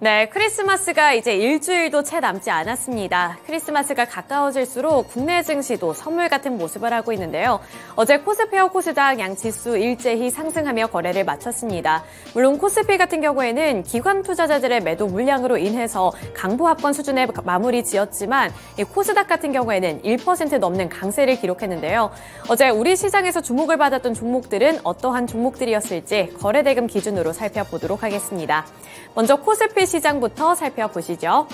네, 크리스마스가 이제 일주일도 채 남지 않았습니다. 크리스마스가 가까워질수록 국내 증시도 선물 같은 모습을 하고 있는데요. 어제 코스피와 코스닥 양 지수 일제히 상승하며 거래를 마쳤습니다. 물론 코스피 같은 경우에는 기관 투자자들의 매도 물량으로 인해서 강보합권 수준의 마무리 지었지만 이 코스닥 같은 경우에는 1% 넘는 강세를 기록했는데요. 어제 우리 시장에서 주목을 받았던 종목들은 어떠한 종목들이었을지 거래대금 기준으로 살펴보도록 하겠습니다. 먼저 코스피 시장부터 살펴보시죠.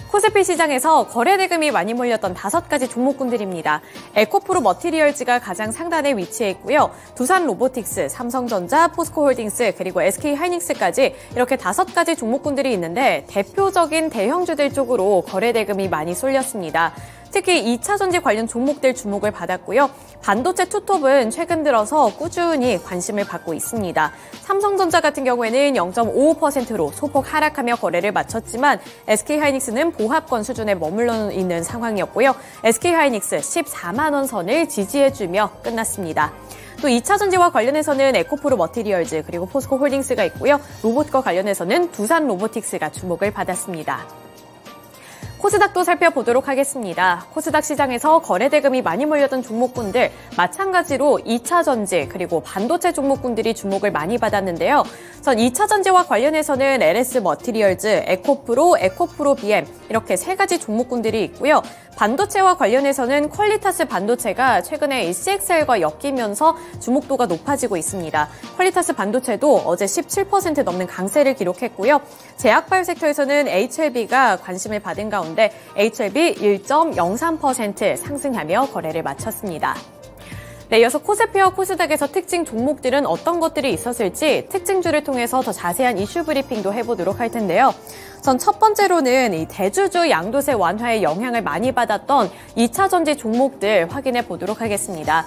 코스피 시장에서 거래대금이 많이 몰렸던 5가지 종목군들입니다. 에코프로 머티리얼즈가 가장 상단에 위치해 있고요. 두산 로보틱스, 삼성전자, 포스코홀딩스, 그리고 SK하이닉스까지 이렇게 5가지 종목군들이 있는데 대표적인 대형주들 쪽으로 거래대금이 많이 쏠렸습니다. 특히 2차 전지 관련 종목들 주목을 받았고요. 반도체 투톱은 최근 들어서 꾸준히 관심을 받고 있습니다. 삼성전자 같은 경우에는 0.55%로 소폭 하락하며 거래를 마쳤지만 SK하이닉스는 보합권 수준에 머물러 있는 상황이었고요. SK하이닉스 14만 원 선을 지지해주며 끝났습니다. 또 2차 전지와 관련해서는 에코프로 머티리얼즈 그리고 포스코홀딩스가 있고요. 로봇과 관련해서는 두산 로보틱스가 주목을 받았습니다. 코스닥도 살펴보도록 하겠습니다. 코스닥 시장에서 거래대금이 많이 몰렸던 종목군들 마찬가지로 2차 전지 그리고 반도체 종목군들이 주목을 많이 받았는데요. 전 2차 전지와 관련해서는 LS 머티리얼즈, 에코프로, 에코프로 BM 이렇게 3가지 종목군들이 있고요. 반도체와 관련해서는 퀄리타스 반도체가 최근에 CXL과 엮이면서 주목도가 높아지고 있습니다. 퀄리타스 반도체도 어제 17% 넘는 강세를 기록했고요. 제약바이오 섹터에서는 HLB가 관심을 받은 가운데 HLB 1.03% 상승하며 거래를 마쳤습니다. 네, 이어서 코스피와 코스닥에서 특징 종목들은 어떤 것들이 있었을지 특징주를 통해서 더 자세한 이슈 브리핑도 해보도록 할 텐데요. 전 첫 번째로는 이 대주주 양도세 완화의 영향을 많이 받았던 2차 전지 종목들 확인해 보도록 하겠습니다.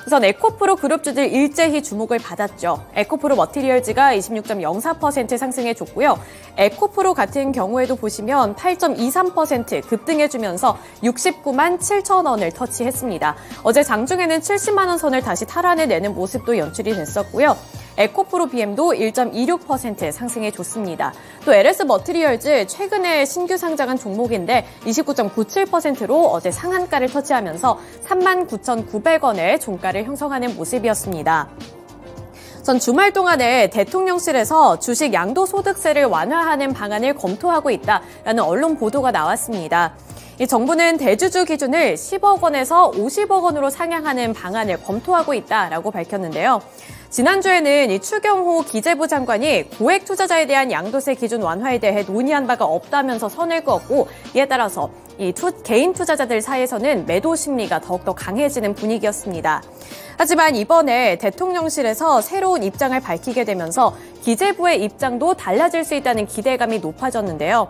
우선 에코프로 그룹주들 일제히 주목을 받았죠. 에코프로 머티리얼즈가 26.04% 상승해줬고요. 에코프로 같은 경우에도 보시면 8.23% 급등해주면서 69만 7천 원을 터치했습니다. 어제 장중에는 70만 원 선을 다시 탈환해내는 모습도 연출이 됐었고요. 에코프로 BM도 1.26% 상승해줬습니다. 또 LS 머티리얼즈 최근에 신규 상장한 종목인데 29.97%로 어제 상한가를 터치하면서 39,900원의 종가를 형성하는 모습이었습니다. 전 주말 동안에 대통령실에서 주식 양도소득세를 완화하는 방안을 검토하고 있다라는 언론 보도가 나왔습니다. 이 정부는 대주주 기준을 10억 원에서 50억 원으로 상향하는 방안을 검토하고 있다라고 밝혔는데요. 지난주에는 이 추경호 기재부 장관이 고액 투자자에 대한 양도세 기준 완화에 대해 논의한 바가 없다면서 선을 그었고 이에 따라서 개인 투자자들 사이에서는 매도 심리가 더욱더 강해지는 분위기였습니다. 하지만 이번에 대통령실에서 새로운 입장을 밝히게 되면서 기재부의 입장도 달라질 수 있다는 기대감이 높아졌는데요.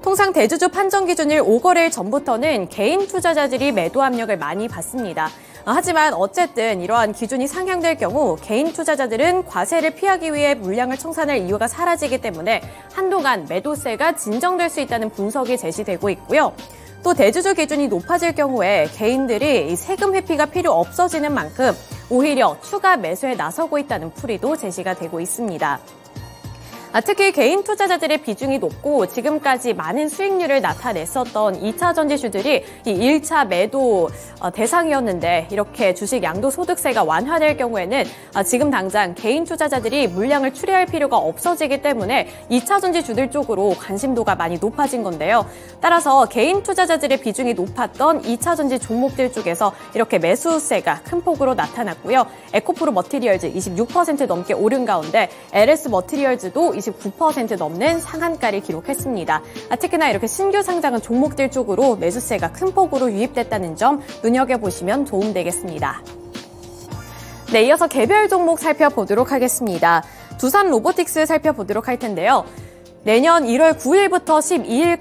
통상 대주주 판정 기준일 5거래일 전부터는 개인 투자자들이 매도 압력을 많이 받습니다. 하지만 어쨌든 이러한 기준이 상향될 경우 개인 투자자들은 과세를 피하기 위해 물량을 청산할 이유가 사라지기 때문에 한동안 매도세가 진정될 수 있다는 분석이 제시되고 있고요. 또 대주주 기준이 높아질 경우에 개인들이 세금 회피가 필요 없어지는 만큼 오히려 추가 매수에 나서고 있다는 풀이도 제시가 되고 있습니다. 특히 개인 투자자들의 비중이 높고 지금까지 많은 수익률을 나타냈었던 2차 전지주들이 이 1차 매도 대상이었는데 이렇게 주식 양도소득세가 완화될 경우에는 지금 당장 개인 투자자들이 물량을 추리할 필요가 없어지기 때문에 2차 전지주들 쪽으로 관심도가 많이 높아진 건데요. 따라서 개인 투자자들의 비중이 높았던 2차 전지 종목들 쪽에서 이렇게 매수세가 큰 폭으로 나타났고요. 에코프로 머티리얼즈 26% 넘게 오른 가운데 LS 머티리얼즈도 29% 넘는 상한가를 기록했습니다. 특히나 이렇게 신규 상장한 종목들 쪽으로 매수세가 큰 폭으로 유입됐다는 점 눈여겨보시면 도움되겠습니다. 네, 이어서 개별 종목 살펴보도록 하겠습니다. 두산 로보틱스 살펴보도록 할 텐데요. 내년 1월 9일부터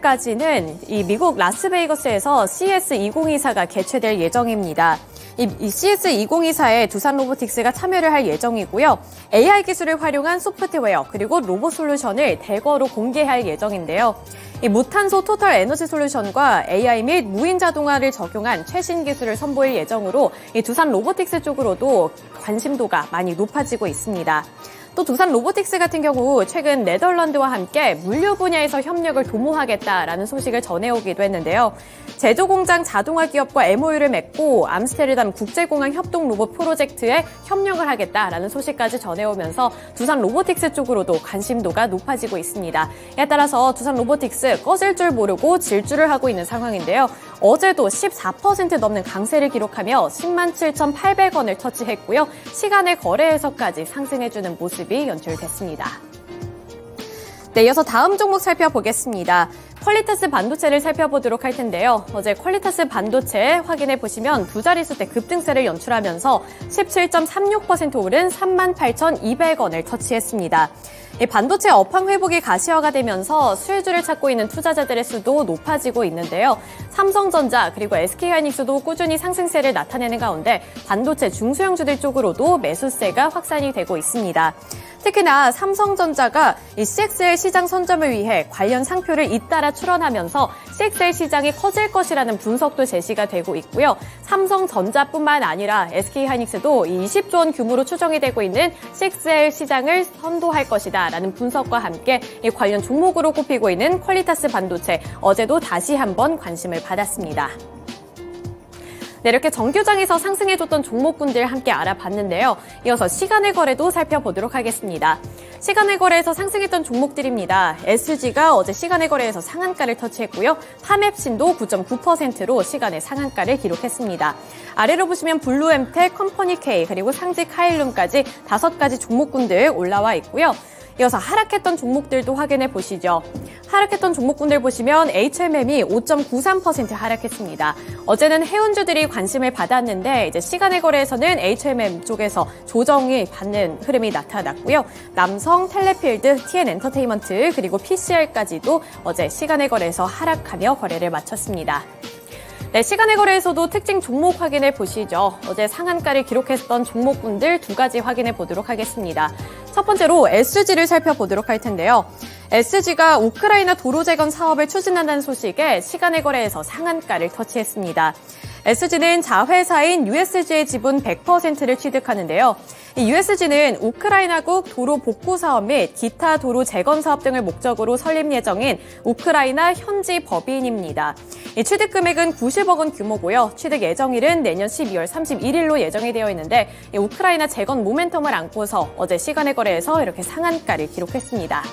12일까지는 이 미국 라스베이거스에서 CS2024가 개최될 예정입니다. 이 CS2024에 두산 로보틱스가 참여를 할 예정이고요. AI 기술을 활용한 소프트웨어 그리고 로봇 솔루션을 대거로 공개할 예정인데요. 이 무탄소 토탈 에너지 솔루션과 AI 및 무인 자동화를 적용한 최신 기술을 선보일 예정으로 이 두산 로보틱스 쪽으로도 관심도가 많이 높아지고 있습니다. 또 두산 로보틱스 같은 경우 최근 네덜란드와 함께 물류 분야에서 협력을 도모하겠다라는 소식을 전해오기도 했는데요. 제조공장 자동화 기업과 MOU를 맺고 암스테르담 국제공항 협동 로봇 프로젝트에 협력을 하겠다라는 소식까지 전해오면서 두산 로보틱스 쪽으로도 관심도가 높아지고 있습니다. 이에 따라서 두산 로보틱스 꺼질 줄 모르고 질주를 하고 있는 상황인데요. 어제도 14% 넘는 강세를 기록하며 107,800원을 터치했고요. 시간의 거래에서까지 상승해주는 모습이 연출됐습니다. 네, 이어서 다음 종목 살펴보겠습니다. 퀄리타스 반도체를 살펴보도록 할 텐데요. 어제 퀄리타스 반도체 확인해 보시면 두 자릿수대 급등세를 연출하면서 17.36% 오른 38,200원을 터치했습니다. 이 반도체 업황 회복이 가시화가 되면서 수혜주를 찾고 있는 투자자들의 수도 높아지고 있는데요. 삼성전자 그리고 SK하이닉스도 꾸준히 상승세를 나타내는 가운데 반도체 중소형주들 쪽으로도 매수세가 확산이 되고 있습니다. 특히나 삼성전자가 이 CXL 시장 선점을 위해 관련 상표를 잇따라 출원하면서 CXL 시장이 커질 것이라는 분석도 제시가 되고 있고요. 삼성전자뿐만 아니라 SK하이닉스도 20조 원 규모로 추정이 되고 있는 CXL 시장을 선도할 것이다라는 분석과 함께 이 관련 종목으로 꼽히고 있는 퀄리타스 반도체 어제도 다시 한번 관심을 받았습니다. 네, 이렇게 정규장에서 상승해줬던 종목군들 함께 알아봤는데요. 이어서 시간의 거래도 살펴보도록 하겠습니다. 시간의 거래에서 상승했던 종목들입니다. SG가 어제 시간의 거래에서 상한가를 터치했고요. 파맵신도 9.9%로 시간의 상한가를 기록했습니다. 아래로 보시면 블루엠텍, 컴퍼니K, 그리고 상지 카일룸까지 5가지 종목군들 올라와 있고요. 이어서 하락했던 종목들도 확인해 보시죠. 하락했던 종목군들 보시면 HMM이 5.93% 하락했습니다. 어제는 해운주들이 관심을 받았는데 이제 시간의 거래에서는 HMM 쪽에서 조정이 받는 흐름이 나타났고요. 남성, 텔레필드, TN엔터테인먼트 그리고 PCL까지도 어제 시간의 거래에서 하락하며 거래를 마쳤습니다. 네, 시간의 거래에서도 특징 종목 확인해 보시죠. 어제 상한가를 기록했던 종목군들 2가지 확인해 보도록 하겠습니다. 첫 번째로 SG를 살펴보도록 할 텐데요. SG가 우크라이나 도로 재건 사업을 추진한다는 소식에 시간의 거래에서 상한가를 터치했습니다. SG는 자회사인 USG의 지분 100%를 취득하는데요. 이 USG는 우크라이나국 도로 복구 사업 및 기타 도로 재건 사업 등을 목적으로 설립 예정인 우크라이나 현지 법인입니다. 이 취득 금액은 90억 원 규모고요. 취득 예정일은 내년 12월 31일로 예정이 되어 있는데 이 우크라이나 재건 모멘텀을 안고서 어제 시간의 거래에서 이렇게 상한가를 기록했습니다.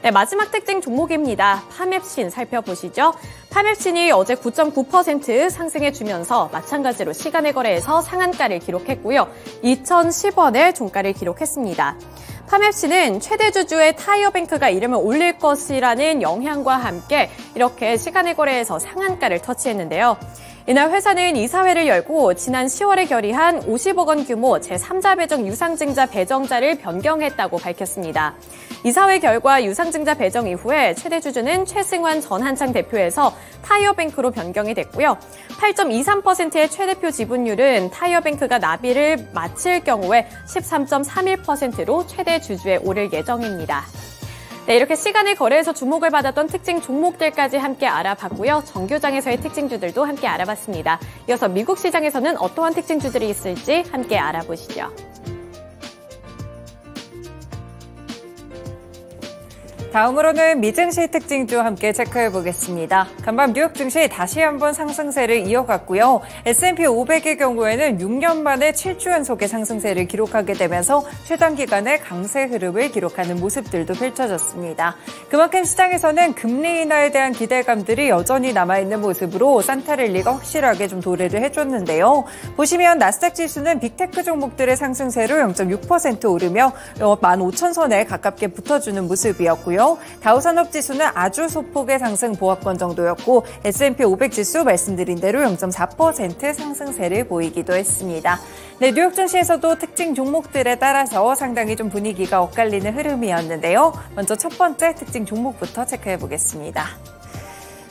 네, 마지막 특징 종목입니다. 파맵신 살펴보시죠. 파맵신이 어제 9.9% 상승해주면서 마찬가지로 시간의 거래에서 상한가를 기록했고요. 2,010원의 종가를 기록했습니다. 파맵신은 최대 주주의 타이어뱅크가 이름을 올릴 것이라는 영향과 함께 이렇게 시간의 거래에서 상한가를 터치했는데요. 이날 회사는 이사회를 열고 지난 10월에 결의한 50억 원 규모 제3자 배정 유상증자 배정자를 변경했다고 밝혔습니다. 이사회 결과 유상증자 배정 이후에 최대 주주는 최승환 전 한창 대표에서 타이어뱅크로 변경이 됐고요. 8.23%의 최대표 지분율은 타이어뱅크가 나비를 마칠 경우에 13.31%로 최대 주주에 오를 예정입니다. 네, 이렇게 시간의 거래에서 주목을 받았던 특징 종목들까지 함께 알아봤고요. 정규장에서의 특징주들도 함께 알아봤습니다. 이어서 미국 시장에서는 어떠한 특징주들이 있을지 함께 알아보시죠. 다음으로는 미증시 특징주 함께 체크해 보겠습니다. 간밤 뉴욕 증시 다시 한번 상승세를 이어갔고요. S&P 500의 경우에는 6년 만에 7주 연속의 상승세를 기록하게 되면서 최단 기간의 강세 흐름을 기록하는 모습들도 펼쳐졌습니다. 그만큼 시장에서는 금리 인하에 대한 기대감들이 여전히 남아있는 모습으로 산타랠리가 확실하게 좀 도래를 해줬는데요. 보시면 나스닥 지수는 빅테크 종목들의 상승세로 0.6% 오르며 15,000선에 가깝게 붙어주는 모습이었고요. 다우산업지수는 아주 소폭의 상승 보합권 정도였고 S&P 500 지수 말씀드린 대로 0.4% 상승세를 보이기도 했습니다. 네, 뉴욕 증시에서도 특징 종목들에 따라서 상당히 좀 분위기가 엇갈리는 흐름이었는데요. 먼저 첫 번째 특징 종목부터 체크해 보겠습니다.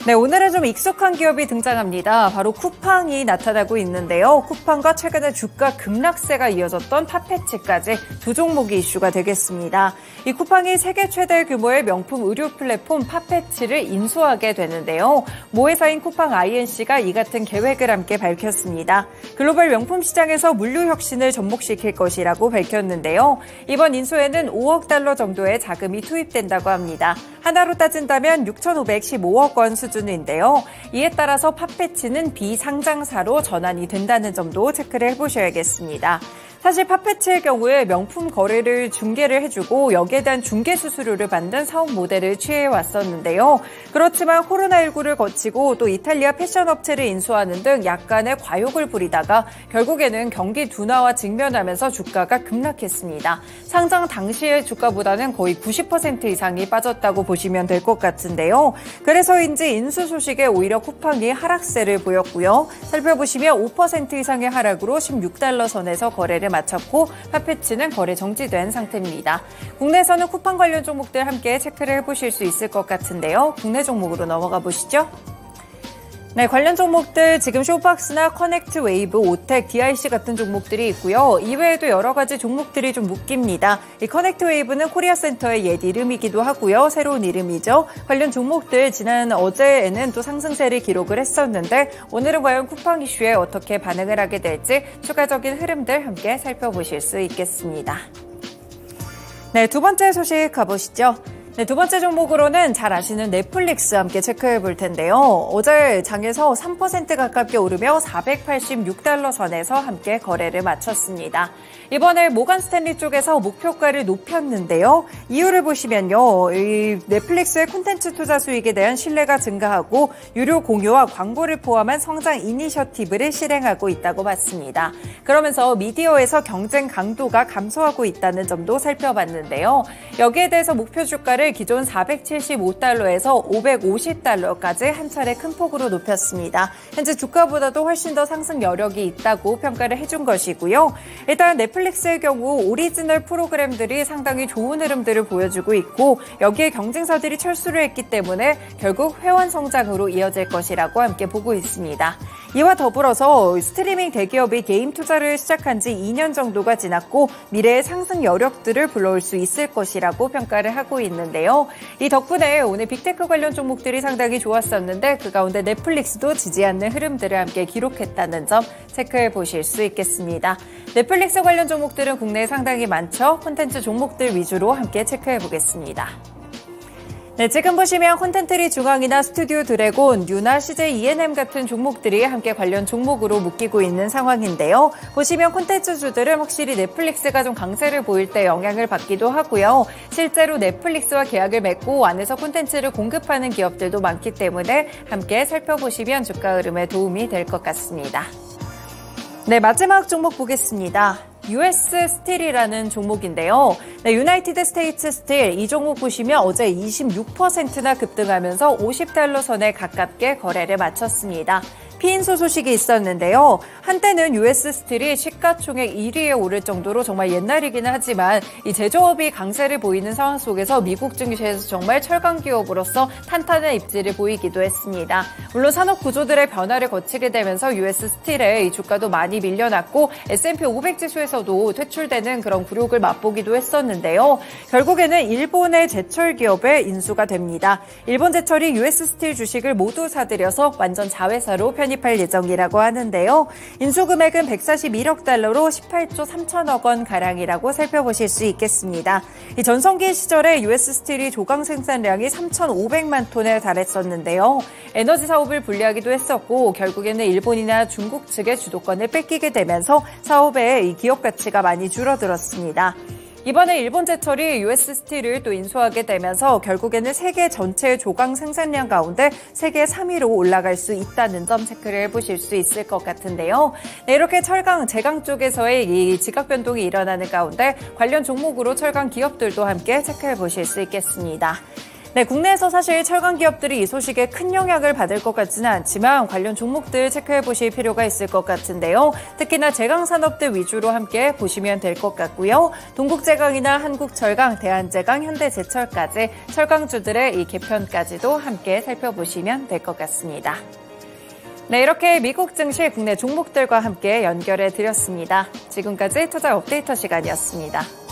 네, 오늘은 좀 익숙한 기업이 등장합니다. 바로 쿠팡이 나타나고 있는데요. 쿠팡과 최근에 주가 급락세가 이어졌던 팥패치까지 두 종목이 이슈가 되겠습니다. 이 쿠팡이 세계 최대 규모의 명품 의류 플랫폼 팥패치를 인수하게 되는데요. 모회사인 쿠팡 INC가 이 같은 계획을 함께 밝혔습니다. 글로벌 명품 시장에서 물류 혁신을 접목시킬 것이라고 밝혔는데요. 이번 인수에는 5억 달러 정도의 자금이 투입된다고 합니다. 하나로 따진다면 6,515억 원 수준인데요. 이에 따라서 팥패치는 비상장사로 전환이 된다는 점도 체크를 해보셔야겠습니다. 사실 팥패치의 경우에 명품 거래를 중개를 해주고 여기에 대한 중개 수수료를 받는 사업 모델을 취해왔었는데요. 그렇지만 코로나19를 거치고 또 이탈리아 패션 업체를 인수하는 등 약간의 과욕을 부리다가 결국에는 경기 둔화와 직면하면서 주가가 급락했습니다. 상장 당시의 주가보다는 거의 90% 이상이 빠졌다고 보시면 될 것 같은데요. 그래서인지 인수 소식에 오히려 쿠팡이 하락세를 보였고요. 살펴보시면 5% 이상의 하락으로 16달러 선에서 거래를 마쳤고 팥패치는 거래 정지된 상태입니다. 국내에서는 쿠팡 관련 종목들 함께 체크를 해보실 수 있을 것 같은데요. 국내 종목으로 넘어가 보시죠. 네, 관련 종목들 지금 쇼박스나 커넥트 웨이브, 오텍, DIC 같은 종목들이 있고요. 이외에도 여러 가지 종목들이 좀 묶입니다. 이 커넥트 웨이브는 코리아 센터의 옛 이름이기도 하고요. 새로운 이름이죠. 관련 종목들 지난 어제에는 또 상승세를 기록을 했었는데 오늘은 과연 쿠팡 이슈에 어떻게 반응을 하게 될지 추가적인 흐름들 함께 살펴보실 수 있겠습니다. 네, 두 번째 소식 가보시죠. 네, 두 번째 종목으로는 잘 아시는 넷플릭스 함께 체크해 볼 텐데요. 어제 장에서 3% 가깝게 오르며 486달러 선에서 함께 거래를 마쳤습니다. 이번에 모건 스탠리 쪽에서 목표가를 높였는데요. 이유를 보시면요. 이 넷플릭스의 콘텐츠 투자 수익에 대한 신뢰가 증가하고 유료 공유와 광고를 포함한 성장 이니셔티브를 실행하고 있다고 봤습니다. 그러면서 미디어에서 경쟁 강도가 감소하고 있다는 점도 살펴봤는데요. 여기에 대해서 목표 주가를 기존 475달러에서 550달러까지 한 차례 큰 폭으로 높였습니다. 현재 주가보다도 훨씬 더 상승 여력이 있다고 평가를 해준 것이고요. 일단 넷플릭스의 경우 오리지널 프로그램들이 상당히 좋은 흐름들을 보여주고 있고 여기에 경쟁사들이 철수를 했기 때문에 결국 회원 성장으로 이어질 것이라고 함께 보고 있습니다. 이와 더불어서 스트리밍 대기업이 게임 투자를 시작한 지 2년 정도가 지났고 미래의 상승 여력들을 불러올 수 있을 것이라고 평가를 하고 있는데요. 이 덕분에 오늘 빅테크 관련 종목들이 상당히 좋았었는데 그 가운데 넷플릭스도 지지 않는 흐름들을 함께 기록했다는 점 체크해 보실 수 있겠습니다. 넷플릭스 관련 종목들은 국내에 상당히 많죠. 콘텐츠 종목들 위주로 함께 체크해 보겠습니다. 네, 지금 보시면 콘텐트리 중앙이나 스튜디오 드래곤, 뉴나 CJ E&M 같은 종목들이 함께 관련 종목으로 묶이고 있는 상황인데요. 보시면 콘텐츠주들은 확실히 넷플릭스가 좀 강세를 보일 때 영향을 받기도 하고요. 실제로 넷플릭스와 계약을 맺고 안에서 콘텐츠를 공급하는 기업들도 많기 때문에 함께 살펴보시면 주가 흐름에 도움이 될 것 같습니다. 네, 마지막 종목 보겠습니다. US 스틸이라는 종목인데요. 네, 유나이티드 스테이츠 스틸 이 종목 보시면 어제 26%나 급등하면서 50달러 선에 가깝게 거래를 마쳤습니다. 피인수 소식이 있었는데요. 한때는 US 스틸이 시가총액 1위에 오를 정도로 정말 옛날이기는 하지만 이 제조업이 강세를 보이는 상황 속에서 미국 증시에서 정말 철강 기업으로서 탄탄한 입지를 보이기도 했습니다. 물론 산업 구조들의 변화를 거치게 되면서 US 스틸의 이 주가도 많이 밀려났고 S&P 500 지수에서도 퇴출되는 그런 굴욕을 맛보기도 했었는데요. 결국에는 일본의 제철 기업의 인수가 됩니다. 일본 제철이 US 스틸 주식을 모두 사들여서 완전 자회사로 편입할 예정이라고 하는데요. 인수 금액은 141억 달러로 18조 3천억 원 가량이라고 살펴보실 수 있겠습니다. 이 전성기 시절에 US 스틸이 조강 생산량이 3,500만 톤에 달했었는데요. 에너지 사업을 분리하기도 했었고 결국에는 일본이나 중국 측의 주도권을 뺏기게 되면서 사업의 이 기업 가치가 많이 줄어들었습니다. 이번에 일본 제철이 US 스틸을 또 인수하게 되면서 결국에는 세계 전체의 조강 생산량 가운데 세계 3위로 올라갈 수 있다는 점 체크를 해보실 수 있을 것 같은데요. 네, 이렇게 철강, 제강 쪽에서의 이 지각 변동이 일어나는 가운데 관련 종목으로 철강 기업들도 함께 체크해 보실 수 있겠습니다. 네, 국내에서 사실 철강 기업들이 이 소식에 큰 영향을 받을 것 같지는 않지만 관련 종목들 체크해 보실 필요가 있을 것 같은데요. 특히나 제강 산업들 위주로 함께 보시면 될 것 같고요. 동국제강이나 한국철강, 대한제강, 현대제철까지 철강주들의 이 개편까지도 함께 살펴보시면 될 것 같습니다. 네, 이렇게 미국 증시 국내 종목들과 함께 연결해 드렸습니다. 지금까지 투자 업데이터 시간이었습니다.